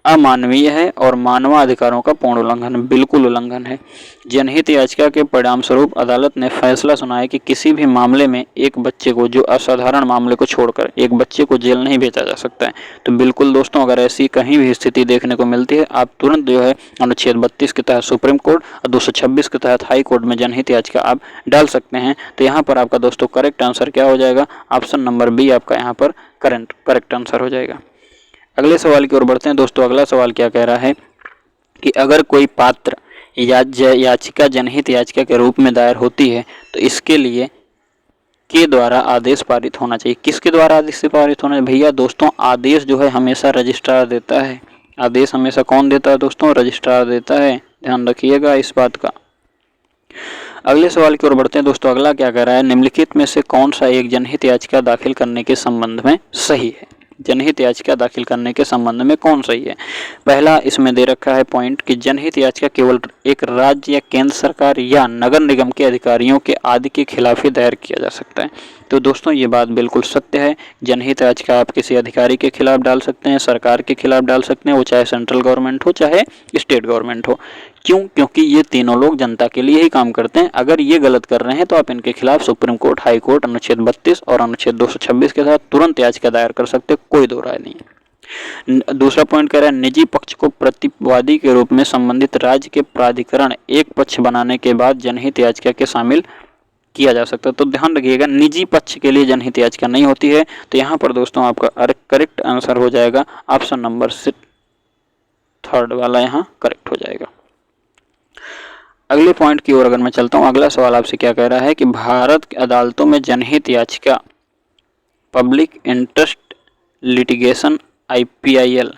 अमानवीय है और मानवाधिकारों का पूर्ण उल्लंघन, बिल्कुल उल्लंघन है। जनहित याचिका के परिणाम स्वरूप अदालत ने फैसला सुनाया कि किसी भी मामले में एक बच्चे को, जो असाधारण मामले को छोड़कर एक बच्चे को जेल नहीं भेजा जा सकता है। तो बिल्कुल दोस्तों, अगर ऐसी कहीं भी स्थिति देखने को मिलती है, आप तुरंत जो है अनुच्छेद 32 के तहत सुप्रीम कोर्ट और 226 के तहत हाई कोर्ट में जनहित याचिका आप डाल सकते हैं। तो यहाँ पर आपका दोस्तों करेक्ट आंसर क्या हो जाएगा? ऑप्शन नंबर बी आपका यहाँ पर करेक्ट आंसर हो जाएगा। अगले सवाल की ओर बढ़ते हैं दोस्तों। अगला सवाल क्या कह रहा है कि अगर कोई पात्र याचिका जनहित याचिका के रूप में दायर होती है तो इसके लिए के द्वारा आदेश पारित होना चाहिए। किसके द्वारा आदेश पारित होना चाहिए? भैया दोस्तों, आदेश जो है हमेशा रजिस्ट्रार देता है। आदेश हमेशा कौन देता है दोस्तों? रजिस्ट्रार देता है, ध्यान रखिएगा इस बात का। अगले सवाल की ओर बढ़ते हैं दोस्तों। अगला क्या कह रहा है? निम्नलिखित में से कौन सा एक जनहित याचिका दाखिल करने के संबंध में सही है? जनहित याचिका दाखिल करने के संबंध में कौन सही है? पहला इसमें दे रखा है पॉइंट कि जनहित याचिका केवल एक राज्य या केंद्र सरकार या नगर निगम के अधिकारियों के आदि के खिलाफ ही दायर किया जा सकता है। तो दोस्तों ये बात बिल्कुल सत्य है। जनहित याचिका आप किसी अधिकारी के खिलाफ डाल सकते हैं, सरकार के खिलाफ डाल सकते हैं, वो चाहे सेंट्रल गवर्नमेंट हो चाहे स्टेट गवर्नमेंट हो। क्यों? क्योंकि ये तीनों लोग जनता के लिए ही काम करते हैं। अगर ये गलत कर रहे हैं तो आप इनके खिलाफ सुप्रीम कोर्ट, हाई कोर्ट अनुच्छेद 32 और अनुच्छेद 226 के साथ तुरंत याचिका दायर कर सकते, कोई दो राय नहीं। दूसरा पॉइंट कह रहा है निजी पक्ष को प्रतिवादी के रूप में संबंधित राज्य के प्राधिकरण एक पक्ष बनाने के बाद जनहित याचिका के शामिल किया जा सकता है। तो ध्यान रखिएगा, निजी पक्ष के लिए जनहित याचिका नहीं होती है। तो यहाँ पर दोस्तों आपका करेक्ट आंसर हो जाएगा ऑप्शन नंबर 3 वाला, यहाँ करेक्ट हो जाएगा। अगले पॉइंट की ओर अगर मैं चलता हूँ, अगला सवाल आपसे क्या कह रहा है कि भारत की अदालतों में जनहित याचिका पब्लिक इंटरेस्ट लिटिगेशन IPIL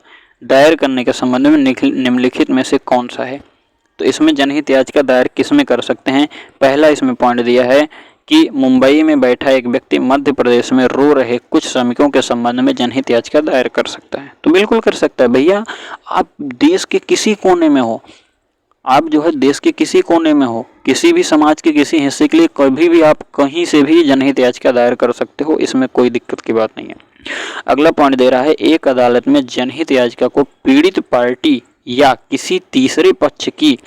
दायर करने के संबंध में निम्नलिखित में से कौन सा है? तो इसमें जनहित याचिका दायर किस में कर सकते हैं? पहला इसमें पॉइंट दिया है कि मुंबई में बैठा एक व्यक्ति मध्य प्रदेश में रो रहे कुछ श्रमिकों के संबंध में जनहित याचिका दायर कर सकता है। तो बिल्कुल कर सकता है भैया, आप देश के किसी कोने में हो, आप जो है देश के किसी कोने में हो, किसी भी समाज के किसी हिस्से के लिए कभी भी आप कहीं से भी जनहित याचिका दायर कर सकते हो, इसमें कोई दिक्कत की बात नहीं है। अगला पॉइंट दे रहा है एक अदालत में जनहित याचिका को पीड़ित पार्टी या किसी तीसरे पक्ष की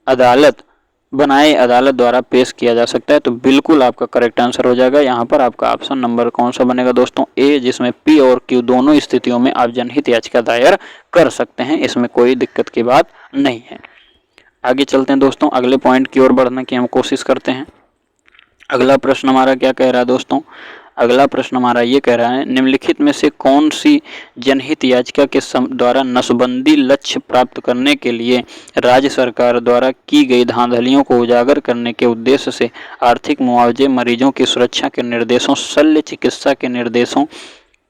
अदालत बनाए अदालत द्वारा पेश किया जा सकता है। तो बिल्कुल आपका करेक्ट आंसर हो जाएगा। यहाँ पर आपका ऑप्शन नंबर कौन सा बनेगा दोस्तों? ए, जिसमें P और Q दोनों स्थितियों में आप जनहित याचिका दायर कर सकते हैं, इसमें कोई दिक्कत की बात नहीं है। आगे चलते हैं दोस्तों, अगले पॉइंट की ओर बढ़ने की हम कोशिश करते हैं। अगला प्रश्न हमारा क्या कह रहा है दोस्तों? अगला प्रश्न हमारा ये कह रहा है निम्नलिखित में से कौन सी जनहित याचिका के द्वारा नसबंदी लक्ष्य प्राप्त करने के लिए राज्य सरकार द्वारा की गई धांधलियों को उजागर करने के उद्देश्य से आर्थिक मुआवजे, मरीजों की सुरक्षा के निर्देशों, शल्य चिकित्सा के निर्देशों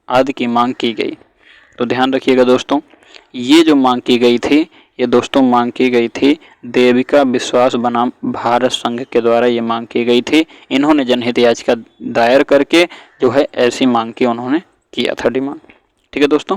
आदि की मांग की गई? तो ध्यान रखिएगा दोस्तों, ये जो मांग की गई थी, ये दोस्तों मांग की गई थी देविका विश्वास बनाम भारत संघ के द्वारा ये मांग की गई थी। इन्होंने जनहित याचिका दायर करके जो है ऐसी मांग की उन्होंने किया था डिमांड। ठीक है दोस्तों,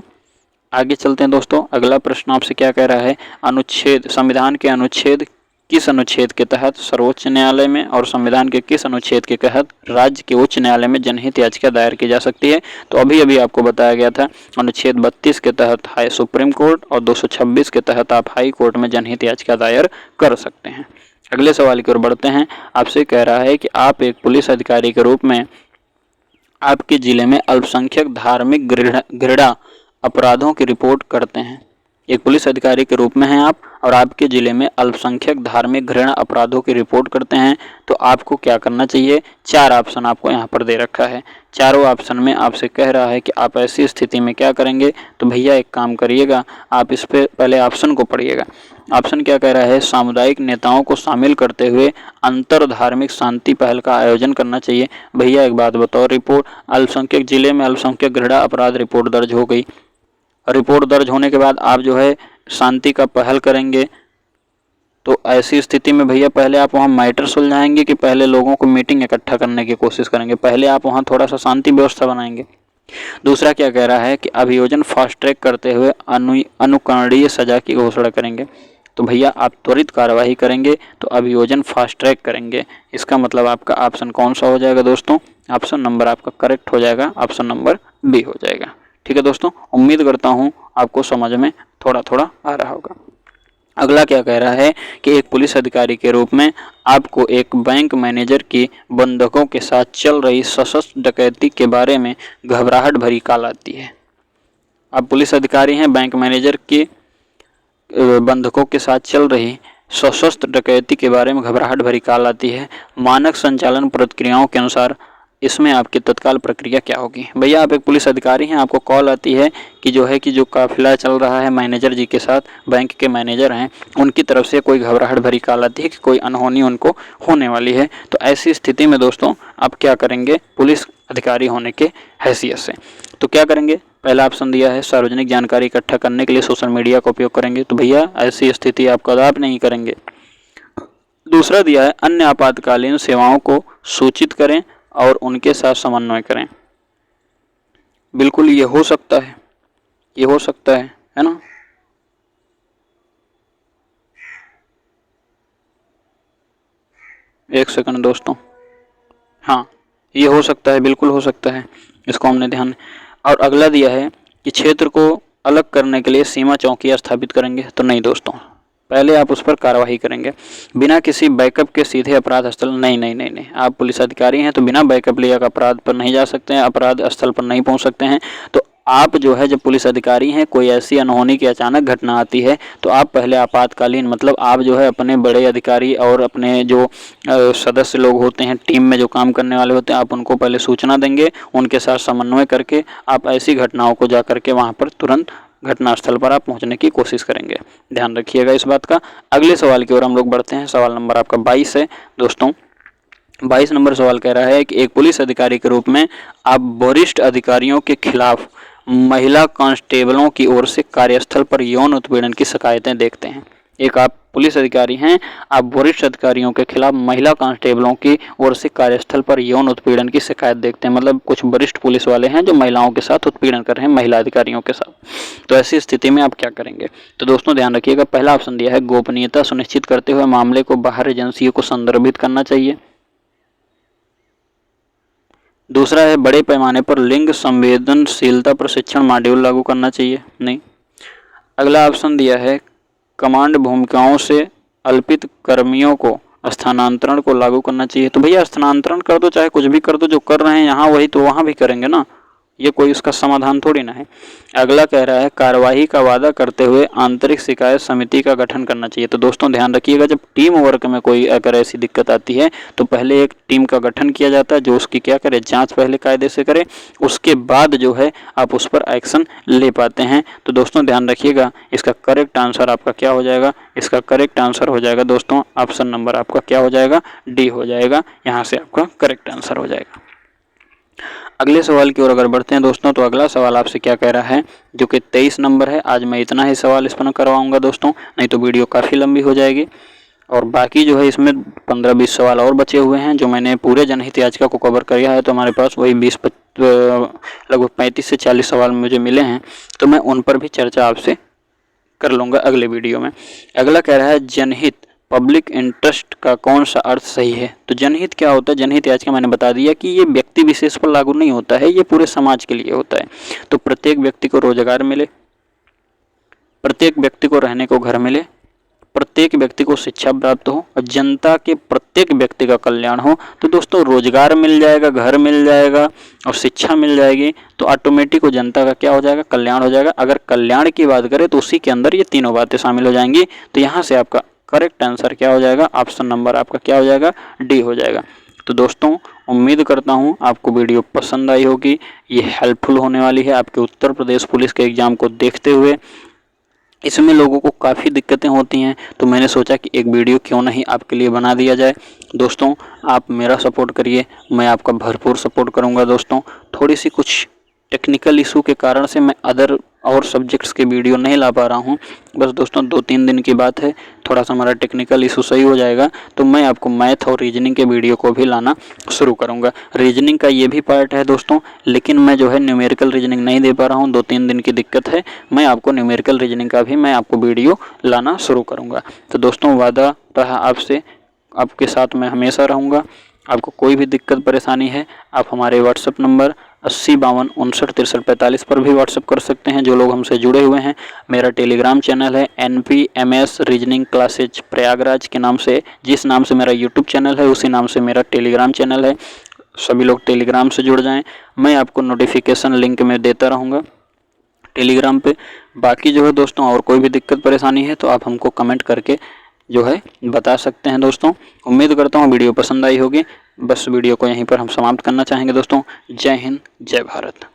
आगे चलते हैं दोस्तों। अगला प्रश्न आपसे क्या कह रहा है? अनुच्छेद, संविधान के अनुच्छेद किस अनुच्छेद के तहत सर्वोच्च न्यायालय में और संविधान के किस अनुच्छेद के तहत राज्य के उच्च न्यायालय में जनहित याचिका दायर की जा सकती है? तो अभी अभी आपको बताया गया था अनुच्छेद 32 के तहत हाई सुप्रीम कोर्ट और 226 के तहत आप हाई कोर्ट में जनहित याचिका दायर कर सकते हैं। अगले सवाल की ओर बढ़ते हैं। आपसे कह रहा है कि आप एक पुलिस अधिकारी के रूप में आपके जिले में अल्पसंख्यक धार्मिक घृणा अपराधों की रिपोर्ट करते हैं। एक पुलिस अधिकारी के रूप में हैं आप और आपके ज़िले में अल्पसंख्यक धार्मिक घृणा अपराधों की रिपोर्ट करते हैं, तो आपको क्या करना चाहिए? 4 ऑप्शन आपको यहाँ पर दे रखा है। चारों ऑप्शन में आपसे कह रहा है कि आप ऐसी स्थिति में क्या करेंगे। तो भैया एक काम करिएगा, आप इस पे पहले ऑप्शन को पढ़िएगा। ऑप्शन क्या कह रहा है? सामुदायिक नेताओं को शामिल करते हुए अंतर धार्मिक शांति पहल का आयोजन करना चाहिए। भैया एक बात बताओ, रिपोर्ट अल्पसंख्यक जिले में अल्पसंख्यक घृणा अपराध रिपोर्ट दर्ज हो गई। रिपोर्ट दर्ज होने के बाद आप जो है शांति का पहल करेंगे, तो ऐसी स्थिति में भैया पहले आप वहाँ मैटर सुलझाएंगे कि पहले लोगों को मीटिंग इकट्ठा करने की कोशिश करेंगे? पहले आप वहाँ थोड़ा सा शांति व्यवस्था बनाएंगे। दूसरा क्या कह रहा है कि अभियोजन फास्ट ट्रैक करते हुए अनुकरणीय सजा की घोषणा करेंगे। तो भैया आप त्वरित कार्रवाई करेंगे तो अभियोजन फास्ट ट्रैक करेंगे। इसका मतलब आपका ऑप्शन कौन सा हो जाएगा दोस्तों? ऑप्शन नंबर आपका करेक्ट हो जाएगा, ऑप्शन नंबर बी हो जाएगा। ठीक है दोस्तों, उम्मीद करता हूँ आपको समझ में थोड़ा थोड़ा आ रहा होगा। अगला क्या कह रहा है कि एक पुलिस अधिकारी के रूप में आपको एक बैंक मैनेजर की बंधकों के साथ चल रही सशस्त्र डकैती के बारे में घबराहट भरी कॉल आती है। आप पुलिस अधिकारी हैं, बैंक मैनेजर के बंधकों के साथ चल रही सशस्त्र डकैती के बारे में घबराहट भरी कॉल आती है। मानक संचालन प्रक्रियाओं के अनुसार इसमें आपकी तत्काल प्रक्रिया क्या होगी? भैया आप एक पुलिस अधिकारी हैं, आपको कॉल आती है कि जो काफिला चल रहा है मैनेजर जी के साथ, बैंक के मैनेजर हैं, उनकी तरफ से कोई घबराहट भरी कॉल आती है कि कोई अनहोनी उनको होने वाली है। तो ऐसी स्थिति में दोस्तों आप क्या करेंगे पुलिस अधिकारी होने के हैसियत से? तो क्या करेंगे? पहला ऑप्शन दिया है सार्वजनिक जानकारी इकट्ठा करने के लिए सोशल मीडिया का उपयोग करेंगे। तो भैया ऐसी स्थिति आप कदापि नहीं करेंगे। दूसरा दिया है अन्य आपातकालीन सेवाओं को सूचित करें और उनके साथ समन्वय करें। बिल्कुल ये हो सकता है, ये हो सकता है ना? एक सेकंड दोस्तों, हाँ ये हो सकता है, बिल्कुल हो सकता है, इसको हमने ध्यान। और अगला दिया है कि क्षेत्र को अलग करने के लिए सीमा चौकियां स्थापित करेंगे। तो नहीं दोस्तों, पहले आप उस पर कार्रवाई करेंगे बिना किसी बैकअप के सीधे अपराध स्थल। नहीं नहीं नहीं नहीं, आप पुलिस अधिकारी हैं तो बिना बैकअप लिए अपराध पर नहीं जा सकते हैं, अपराध स्थल पर नहीं पहुंच सकते हैं। तो आप जब पुलिस अधिकारी हैं, कोई ऐसी अनहोनी की अचानक घटना आती है तो आप पहले आपातकालीन मतलब आप अपने बड़े अधिकारी और अपने जो सदस्य लोग होते हैं, टीम में जो काम करने वाले होते हैं, आप उनको पहले सूचना देंगे, उनके साथ समन्वय करके आप ऐसी घटनाओं को जा करके वहाँ पर तुरंत घटनास्थल पर आप पहुंचने की कोशिश करेंगे। ध्यान रखिएगा इस बात का। अगले सवाल की ओर हम लोग बढ़ते हैं। सवाल नंबर आपका 22 है दोस्तों। 22 नंबर सवाल कह रहा है कि एक पुलिस अधिकारी के रूप में आप वरिष्ठ अधिकारियों के खिलाफ महिला कांस्टेबलों की ओर से कार्यस्थल पर यौन उत्पीड़न की शिकायतें देखते हैं। एक आप पुलिस अधिकारी हैं, आप वरिष्ठ अधिकारियों के खिलाफ महिला कांस्टेबलों की ओर से कार्यस्थल पर यौन उत्पीड़न की शिकायत देखते हैं। मतलब कुछ वरिष्ठ पुलिस वाले हैं जो महिलाओं के साथ उत्पीड़न कर रहे हैं, महिला अधिकारियों के साथ। तो ऐसी स्थिति में आप क्या करेंगे? तो दोस्तों ध्यान रखिएगा, पहला ऑप्शन दिया है गोपनीयता सुनिश्चित करते हुए मामले को बाहर एजेंसियों को संदर्भित करना चाहिए। दूसरा है बड़े पैमाने पर लिंग संवेदनशीलता प्रशिक्षण मॉड्यूल लागू करना चाहिए। नहीं। अगला ऑप्शन दिया है कमांड भूमिकाओं से अल्पित कर्मियों को स्थानांतरण को लागू करना चाहिए। तो भैया स्थानांतरण कर दो, चाहे कुछ भी कर दो, जो कर रहे हैं यहाँ वही तो वहाँ भी करेंगे ना, ये कोई उसका समाधान थोड़ी ना है। अगला कह रहा है कार्यवाही का वादा करते हुए आंतरिक शिकायत समिति का गठन करना चाहिए। तो दोस्तों ध्यान रखिएगा, जब टीम वर्क में कोई अगर ऐसी दिक्कत आती है तो पहले एक टीम का गठन किया जाता है जो उसकी क्या करे, जांच पहले कायदे से करे, उसके बाद आप उस पर एक्शन ले पाते हैं। तो दोस्तों ध्यान रखिएगा, इसका करेक्ट आंसर आपका क्या हो जाएगा? इसका करेक्ट आंसर हो जाएगा दोस्तों ऑप्शन नंबर आपका क्या हो जाएगा? डी हो जाएगा। यहाँ से आपका करेक्ट आंसर हो जाएगा। अगले सवाल की ओर अगर बढ़ते हैं दोस्तों, तो अगला सवाल आपसे क्या कह रहा है, जो कि 23 नंबर है। आज मैं इतना ही सवाल इस पर करवाऊंगा दोस्तों, नहीं तो वीडियो काफ़ी लंबी हो जाएगी। और बाकी इसमें 15-20 सवाल और बचे हुए हैं जो मैंने पूरे जनहित याचिका को कवर किया है। तो हमारे पास वही लगभग 35 से 40 सवाल मुझे मिले हैं, तो मैं उन पर भी चर्चा आपसे कर लूँगा अगले वीडियो में। अगला कह रहा है जनहित पब्लिक इंटरेस्ट का कौन सा अर्थ सही है? तो जनहित क्या होता है? जनहित याचिका मैंने बता दिया कि ये व्यक्ति विशेष पर लागू नहीं होता है, ये पूरे समाज के लिए होता है। तो प्रत्येक व्यक्ति को रोजगार मिले, प्रत्येक व्यक्ति को रहने को घर मिले, प्रत्येक व्यक्ति को शिक्षा प्राप्त हो और जनता के प्रत्येक व्यक्ति का कल्याण हो। तो दोस्तों रोजगार मिल जाएगा, घर मिल जाएगा और शिक्षा मिल जाएगी, तो ऑटोमेटिक वो जनता का क्या हो जाएगा? कल्याण हो जाएगा। अगर कल्याण की बात करें तो उसी के अंदर ये तीनों बातें शामिल हो जाएंगी। तो यहाँ से आपका करेक्ट आंसर क्या हो जाएगा? ऑप्शन नंबर आपका क्या हो जाएगा? डी हो जाएगा। तो दोस्तों उम्मीद करता हूँ आपको वीडियो पसंद आई होगी, ये हेल्पफुल होने वाली है आपके उत्तर प्रदेश पुलिस के एग्ज़ाम को देखते हुए। इसमें लोगों को काफ़ी दिक्कतें होती हैं, तो मैंने सोचा कि एक वीडियो क्यों नहीं आपके लिए बना दिया जाए। दोस्तों आप मेरा सपोर्ट करिए, मैं आपका भरपूर सपोर्ट करूँगा। दोस्तों थोड़ी सी कुछ टेक्निकल इशू के कारण से मैं अदर और सब्जेक्ट्स के वीडियो नहीं ला पा रहा हूँ, बस दोस्तों 2-3 दिन की बात है, थोड़ा सा हमारा टेक्निकल इशू सही हो जाएगा तो मैं आपको मैथ और रीजनिंग के वीडियो को भी लाना शुरू करूँगा। रीजनिंग का ये भी पार्ट है दोस्तों, लेकिन मैं जो है न्यूमेरिकल रीजनिंग नहीं दे पा रहा हूँ, 2-3 दिन की दिक्कत है। मैं आपको न्यूमेरिकल रीजनिंग का भी मैं आपको वीडियो लाना शुरू करूँगा। तो दोस्तों वादा रहा आपसे, आपके साथ मैं हमेशा रहूँगा। आपको कोई भी दिक्कत परेशानी है, आप हमारे व्हाट्सएप नंबर 8052596345 पर भी व्हाट्सएप कर सकते हैं। जो लोग हमसे जुड़े हुए हैं, मेरा टेलीग्राम चैनल है NPMS रीजनिंग क्लासेज प्रयागराज के नाम से, जिस नाम से मेरा यूट्यूब चैनल है उसी नाम से मेरा टेलीग्राम चैनल है। सभी लोग टेलीग्राम से जुड़ जाएं, मैं आपको नोटिफिकेशन लिंक में देता रहूँगा टेलीग्राम पे। बाकी जो है दोस्तों और कोई भी दिक्कत परेशानी है तो आप हमको कमेंट करके जो है बता सकते हैं दोस्तों। उम्मीद करता हूँ वीडियो पसंद आई होगी। बस वीडियो को यहीं पर हम समाप्त करना चाहेंगे दोस्तों। जय हिंद, जय भारत।